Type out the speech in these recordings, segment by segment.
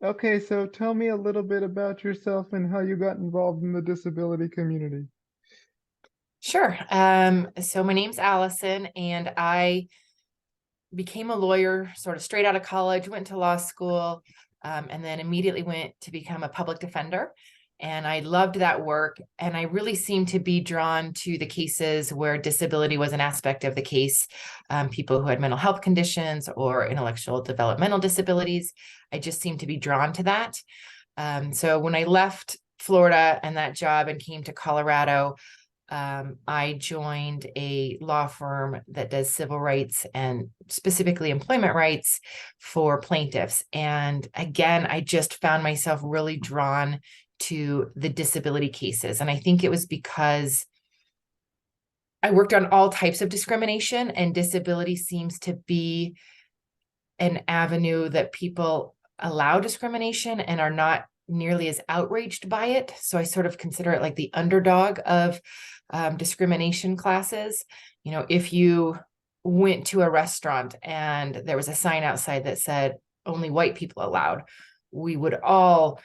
Okay, so tell me a little bit about yourself and how you got involved in the disability community. Sure. So my name's Allison, and I became a lawyer sort of straight out of college, went to law school, and then immediately went to become a public defender. And I loved that work. And I really seemed to be drawn to the cases where disability was an aspect of the case, people who had mental health conditions or intellectual developmental disabilities. I just seemed to be drawn to that. So when I left Florida and that job and came to Colorado, I joined a law firm that does civil rights and specifically employment rights for plaintiffs. And again, I just found myself really drawn to the disability cases. And I think it was because I worked on all types of discrimination, and disability seems to be an avenue that people allow discrimination and are not nearly as outraged by it. So I sort of consider it like the underdog of discrimination classes. If you went to a restaurant and there was a sign outside that said only white people allowed, we would all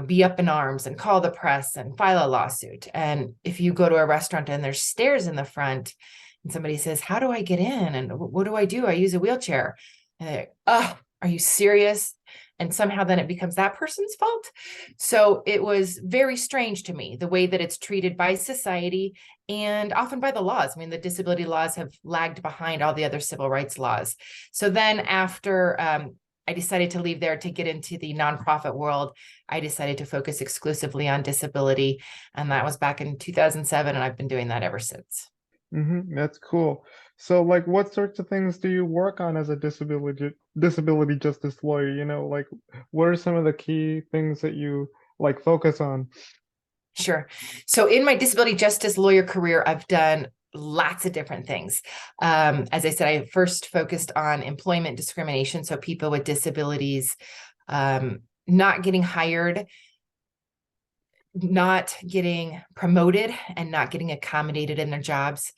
be up in arms and call the press and file a lawsuit. And if you go to a restaurant and there's stairs in the front and somebody says, how do I get in? And what do? I use a wheelchair. And they're like, oh, are you serious? And somehow then it becomes that person's fault. So it was very strange to me, the way that it's treated by society and often by the laws. I mean, the disability laws have lagged behind all the other civil rights laws. So then after I decided to leave there to get into the nonprofit world, I decided to focus exclusively on disability. And that was back in 2007. And I've been doing that ever since. That's cool. So, like, what sorts of things do you work on as a disability justice lawyer? Like, what are some of the key things that you like focus on? Sure. So in my disability justice lawyer career, I've done lots of different things. As I said, I first focused on employment discrimination. So people with disabilities not getting hired, not getting promoted, and not getting accommodated in their jobs.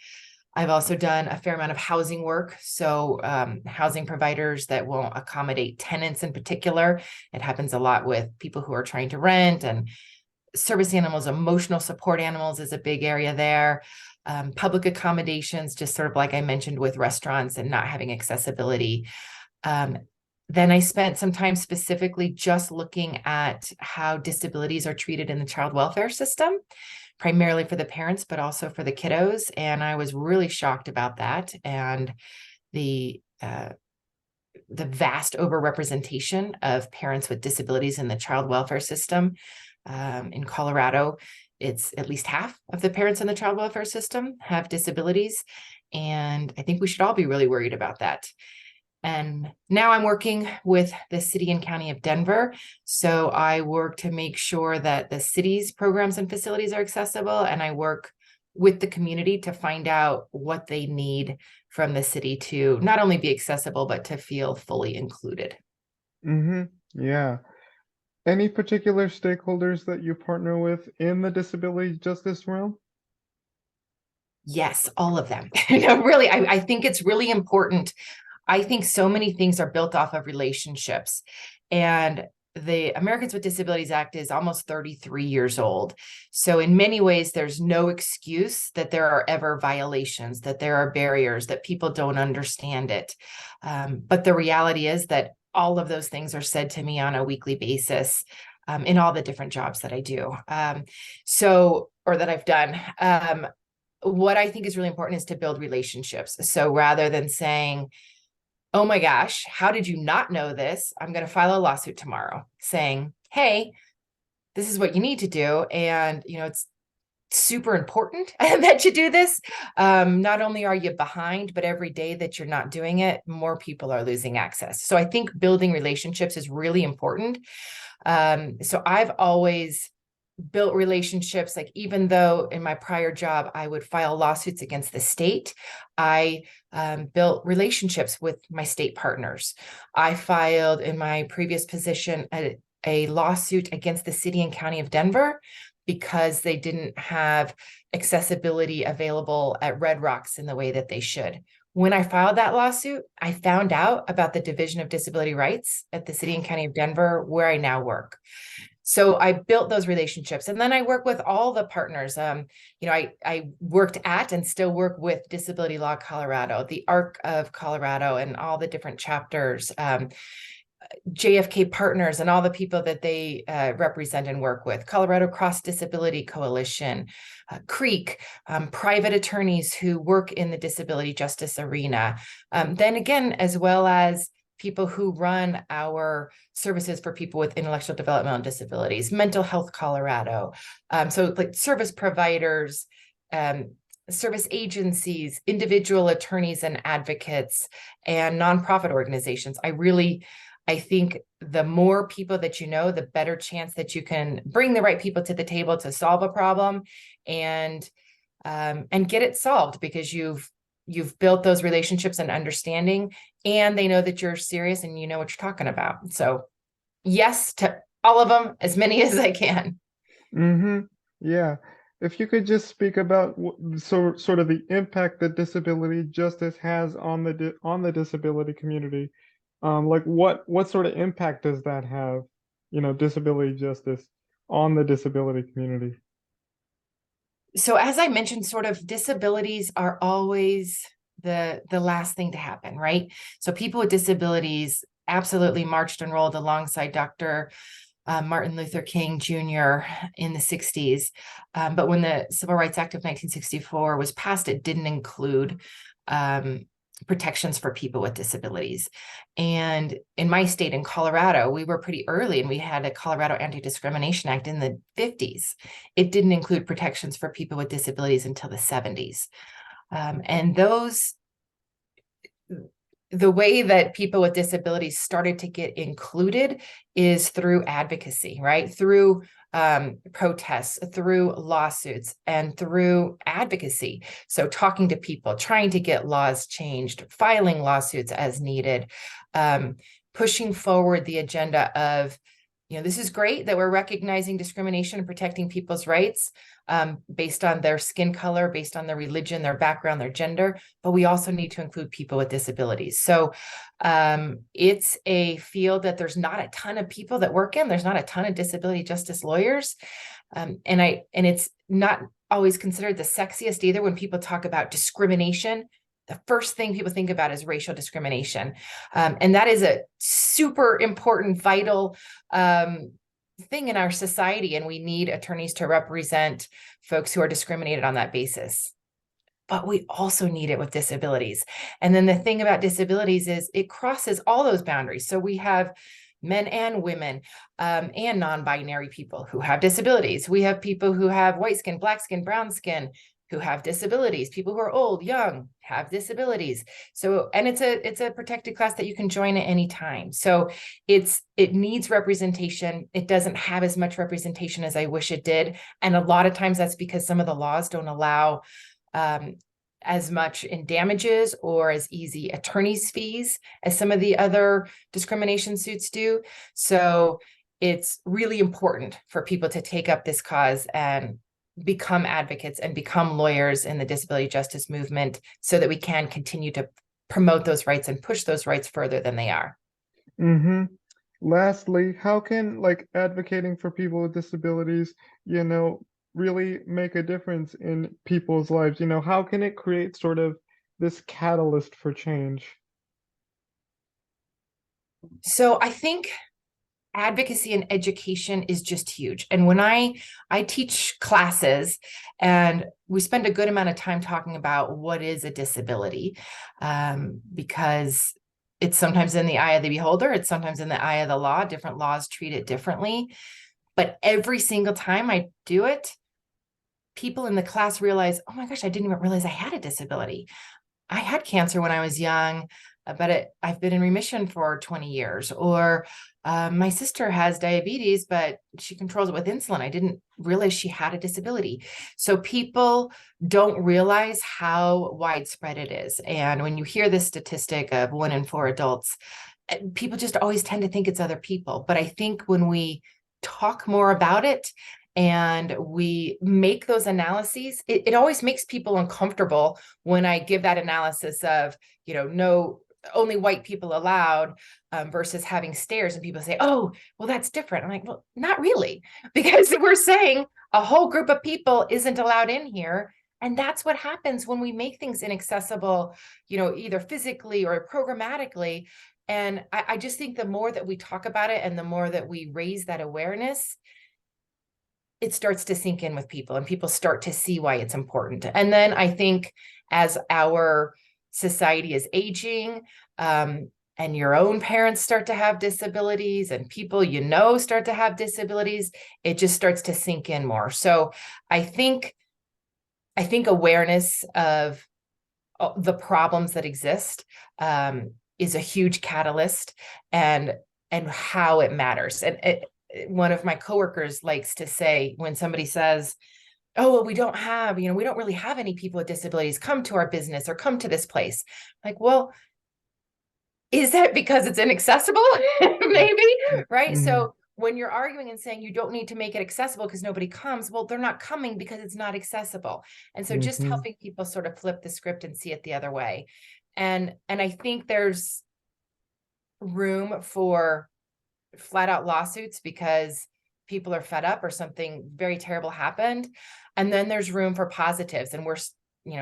I've also done a fair amount of housing work. So housing providers that won't accommodate tenants in particular. It happens a lot with people who are trying to rent, and service animals, emotional support animals is a big area there. Public accommodations, just sort of like I mentioned with restaurants and not having accessibility. Um, then I spent some time specifically just looking at how disabilities are treated in the child welfare system, primarily for the parents, but also for the kiddos. And I was really shocked about that. And the vast overrepresentation of parents with disabilities in the child welfare system. In Colorado, it's at least half of the parents in the child welfare system have disabilities. And I think we should all be really worried about that. And now I'm working with the city and county of Denver. So I work to make sure that the city's programs and facilities are accessible. And I work with the community to find out what they need from the city to not only be accessible, but to feel fully included. Mm-hmm. Yeah. Any particular stakeholders that you partner with in the disability justice realm? Yes, all of them. Really, I think it's really important. I think so many things are built off of relationships. And the Americans with Disabilities Act is almost 33 years old. So, in many ways, there's no excuse that there are ever violations, that there are barriers, that people don't understand it. But the reality is that all of those things are said to me on a weekly basis. In all the different jobs that I do. Or that I've done. What I think is really important is to build relationships. So rather than saying, oh my gosh, how did you not know this? I'm going to file a lawsuit tomorrow, saying, hey, this is what you need to do. And, it's super important that you do this. Not only are you behind, but every day that you're not doing it, more people are losing access. So I think building relationships is really important. So I've always built relationships, like even though in my prior job I would file lawsuits against the state, I built relationships with my state partners. I filed in my previous position a lawsuit against the city and county of Denver because they didn't have accessibility available at Red Rocks in the way that they should. When I filed that lawsuit, I found out about the Division of Disability Rights at the City and County of Denver, where I now work. So I built those relationships, and then I work with all the partners. I worked at and still work with Disability Law Colorado, the ARC of Colorado, and all the different chapters, JFK Partners, and all the people that they represent and work with, Colorado Cross Disability Coalition, CREEK, private attorneys who work in the disability justice arena. Then again, as well as people who run our services for people with intellectual developmental disabilities, Mental Health Colorado. So like service providers, service agencies, individual attorneys and advocates, and nonprofit organizations. I think the more people that you know, the better chance that you can bring the right people to the table to solve a problem and get it solved, because you've built those relationships and understanding, and they know that you're serious and you know what you're talking about. So yes to all of them, as many as I can. Mm-hmm. Yeah. If you could just speak about sort of the impact that disability justice has on on the disability community, like what sort of impact does that have, disability justice on the disability community? So as I mentioned, sort of disabilities are always the last thing to happen, right? So people with disabilities absolutely marched and rolled alongside Dr. Martin Luther King Jr. in the 60s. But when the Civil Rights Act of 1964 was passed, it didn't include protections for people with disabilities. And in my state, in Colorado, we were pretty early, and we had a Colorado Anti-Discrimination Act in the 50s. It didn't include protections for people with disabilities until the 70s. And the way that people with disabilities started to get included is through advocacy, right? Through protests, through lawsuits, and through advocacy. So talking to people, trying to get laws changed, filing lawsuits as needed, pushing forward the agenda of, this is great that we're recognizing discrimination and protecting people's rights based on their skin color, based on their religion, their background, their gender, but we also need to include people with disabilities. So it's a field that there's not a ton of people that work in. There's not a ton of disability justice lawyers. And it's not always considered the sexiest either. When people talk about discrimination, the first thing people think about is racial discrimination. And that is a super important, vital thing in our society. And we need attorneys to represent folks who are discriminated on that basis. But we also need it with disabilities. And then the thing about disabilities is it crosses all those boundaries. So we have men and women and non-binary people who have disabilities. We have people who have white skin, black skin, brown skin, who have disabilities, people who are old, young, have disabilities. So, and it's a protected class that you can join at any time. So it needs representation. It doesn't have as much representation as I wish it did. And a lot of times that's because some of the laws don't allow as much in damages or as easy attorney's fees as some of the other discrimination suits do. So it's really important for people to take up this cause and become advocates and become lawyers in the disability justice movement, so that we can continue to promote those rights and push those rights further than they are. Mm-hmm. Lastly, how can like advocating for people with disabilities, really make a difference in people's lives? How can it create sort of this catalyst for change? So I think advocacy and education is just huge. And when I teach classes, and we spend a good amount of time talking about what is a disability, because it's sometimes in the eye of the beholder, it's sometimes in the eye of the law. Different laws treat it differently. But every single time I do it, people in the class realize, oh my gosh, I didn't even realize I had a disability. I had cancer when I was young, but I've been in remission for 20 years. Or my sister has diabetes, but she controls it with insulin. I didn't realize she had a disability. So people don't realize how widespread it is. And when you hear this statistic of 1 in 4 adults, people just always tend to think it's other people. But I think when we talk more about it and we make those analyses, it always makes people uncomfortable when I give that analysis of, no, only white people allowed, versus having stairs, and people say, oh, well, that's different. I'm like, well, not really, because we're saying a whole group of people isn't allowed in here. And that's what happens when we make things inaccessible, either physically or programmatically. And I just think the more that we talk about it and the more that we raise that awareness, it starts to sink in with people, and people start to see why it's important. And then I think as our society is aging, and your own parents start to have disabilities, and people start to have disabilities, it just starts to sink in more. So I think awareness of the problems that exist, is a huge catalyst, and how it matters. And one of my coworkers likes to say, when somebody says, oh, well, we don't really have any people with disabilities come to our business or come to this place. Like, well, is that because it's inaccessible? Maybe, right? Mm-hmm. So when you're arguing and saying you don't need to make it accessible because nobody comes, well, they're not coming because it's not accessible. And so just Mm-hmm. helping people sort of flip the script and see it the other way. And I think there's room for flat out lawsuits because people are fed up or something very terrible happened. And then there's room for positives. And we're,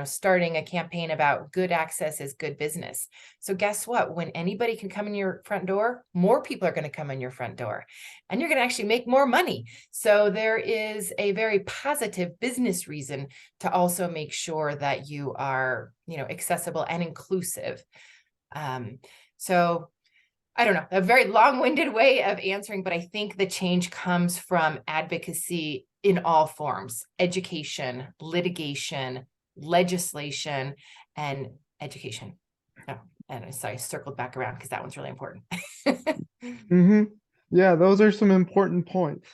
starting a campaign about good access is good business. So guess what? When anybody can come in your front door, more people are going to come in your front door, and you're going to actually make more money. So there is a very positive business reason to also make sure that you are, accessible and inclusive. So I don't know, a very long-winded way of answering, but I think the change comes from advocacy in all forms: education, litigation, legislation, and education. Oh, and sorry, I circled back around because that one's really important. Mm-hmm. Yeah, those are some important points.